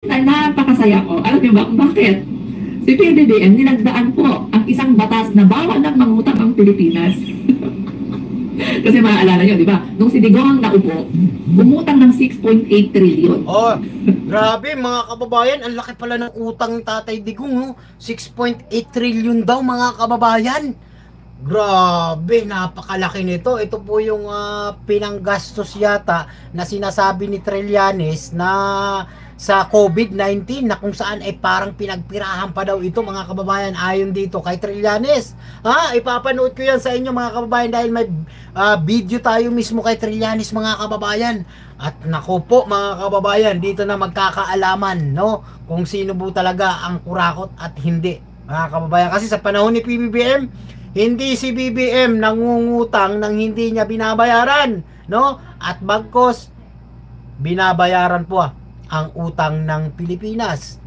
Napakasaya ko. Alam niyo ba kung bakit? Si PBBM, nilagdaan po ang isang batas na bawal ng mangutang ang Pilipinas. Kasi maaalala nyo, di ba? Nung si Digong ang naupo, umutang ng 6.8 trillion. Oh, grabe mga kababayan, ang laki pala ng utang ni Tatay Digong, no? 6.8 trillion daw mga kababayan. Grabe, napakalaki nito. Ito po yung pinanggastos yata na sinasabi ni Trillanes na sa COVID-19 na kung saan ay parang pinagpirahan pa daw ito mga kababayan ayon dito kay Trillanes. Ipapanood ko yan sa inyo mga kababayan dahil may video tayo mismo kay Trillanes mga kababayan. At nako po mga kababayan, dito na magkakaalaman, no, kung sino po talaga ang kurakot at hindi mga kababayan. Kasi sa panahon ni PBBM, hindi si BBM nangungutang nang hindi niya binabayaran, no? At bagkos binabayaran po ang utang ng Pilipinas.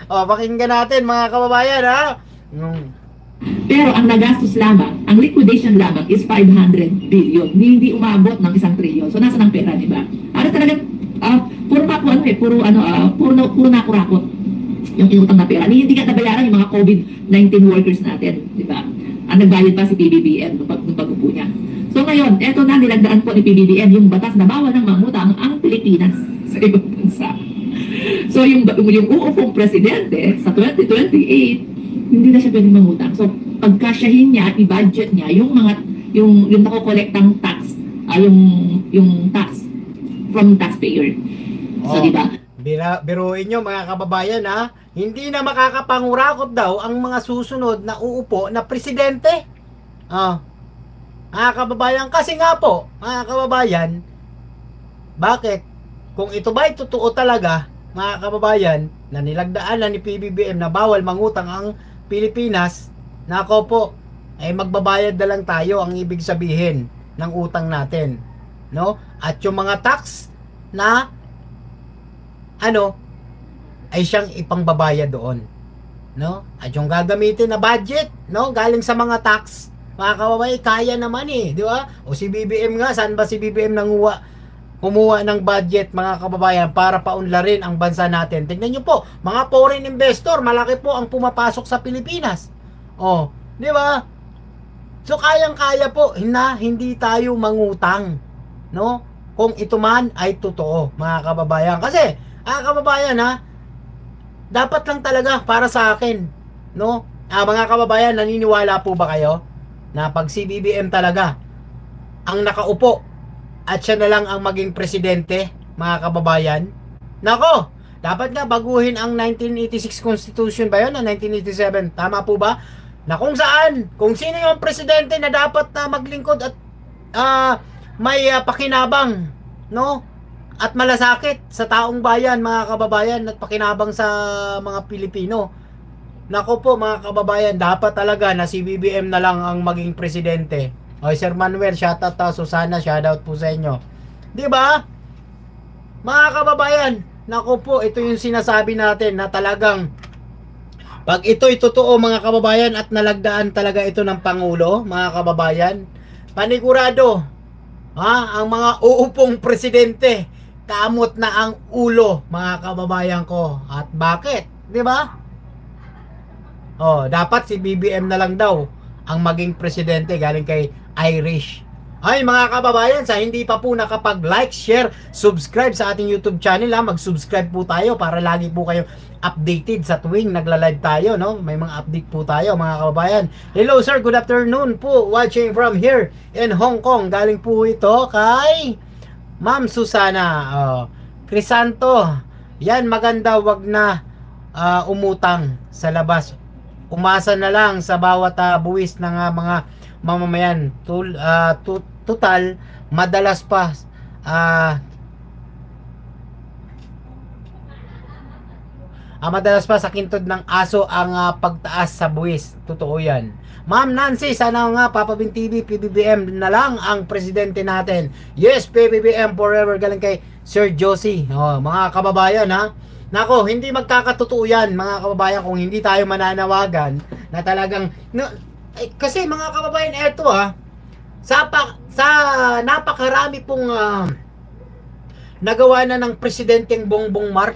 O, pakinggan natin mga kababayan, ha? Pero ang nagastos lamang, ang liquidation lamang is 500 billion. Hindi umabot ng 1 trillion. So nasa ng pera, di ba? Ano talagang puro puro nakurakot yung inutang na pera. Hindi ka nabayaran yung mga COVID-19 workers natin, di ba? Ang nagbayad pa si PBBM nung pag-upo niya. So ngayon, eto na nilagdaan po ni PBBM yung batas na bawal ng mangutang ang Pilipinas sa ibang bansa. So yung uupong presidente sa 2028, hindi na siya pwedeng mangutang. So pagkasyahin niya, i-budget niya yung mga yung nakokolektang tax, yung tax from taxpayer. So di ba? Biruin nyo mga kababayan, ha, hindi na makakapangurakot daw ang mga susunod na uupo na presidente. Mga kababayan, kasi nga po mga kababayan, bakit? Kung ito ba ay totoo talaga mga kababayan na nilagdaan na ni PBBM na bawal mangutang ang Pilipinas, nako po, ay magbabayad na lang tayo ang ibig sabihin ng utang natin, no? At yung mga tax na ay siyang ipangbabayad doon, no? At yung gagamitin na budget, no, galing sa mga tax, mga kababayan, kaya naman di ba? O si BBM nga, saan ba si BBM kumuha ng budget mga kababayan para paunlarin ang bansa natin? Tingnan nyo po, mga foreign investor, malaki po ang pumapasok sa Pilipinas. Di ba? So kayang-kaya po na hindi tayo mangutang, no? Kung ito man ay totoo, mga kababayan. Kasi kababayan, dapat lang talaga para sa akin, no? Mga kababayan, naniniwala po ba kayo na pag si BBM talaga ang nakaupo at siya na lang ang maging presidente, mga kababayan? Nako, dapat nga baguhin ang 1986 Constitution ba yun? O 1987, tama po ba? Na kung saan, kung sino yung presidente na dapat na maglingkod at may pakinabang, no? At malasakit sa taong bayan, mga kababayan, at pakinabang sa mga Pilipino. Nako po mga kababayan, dapat talaga na si BBM na lang ang maging presidente. Sir Manuel, shoutout ta. Susana, shoutout po sa inyo. Di ba? Mga kababayan, nako po, ito yung sinasabi natin na talagang pag ito'y totoo mga kababayan at nalagdaan talaga ito ng Pangulo, mga kababayan, panigurado, ang mga uupong presidente, kamot na ang ulo, mga kababayan ko. At bakit? Di ba? Dapat si BBM na lang daw ang maging presidente, galing kay Irish. Ay mga kababayan, sa hindi pa po nakapag-like, share, subscribe sa ating YouTube channel, mag-subscribe po tayo para lagi po kayo updated sa tuwing nagla-live tayo, no? May mga update po tayo mga kababayan. Hello sir, good afternoon po, watching from here in Hong Kong. Galing po ito kay Ma'am Susana. Crisanto, yan maganda, wag na umutang sa labas. Umasa na lang sa bawat buwis ng mga mamamayan. Total, madalas pa madalas pa sa kintod ng aso ang pagtaas sa buwis. Totoo yan. Ma'am Nancy, sana nga Papa Bin TV, PBBM na lang ang presidente natin. Yes, PBBM forever. Galing kay Sir Josie. Mga kababayan, nako, hindi magkakatotoo yan mga kababayan kung hindi tayo mananawagan na talagang kasi mga kababayan, eto sa napakarami pong nagawa na ng presidenteng Bongbong Marcos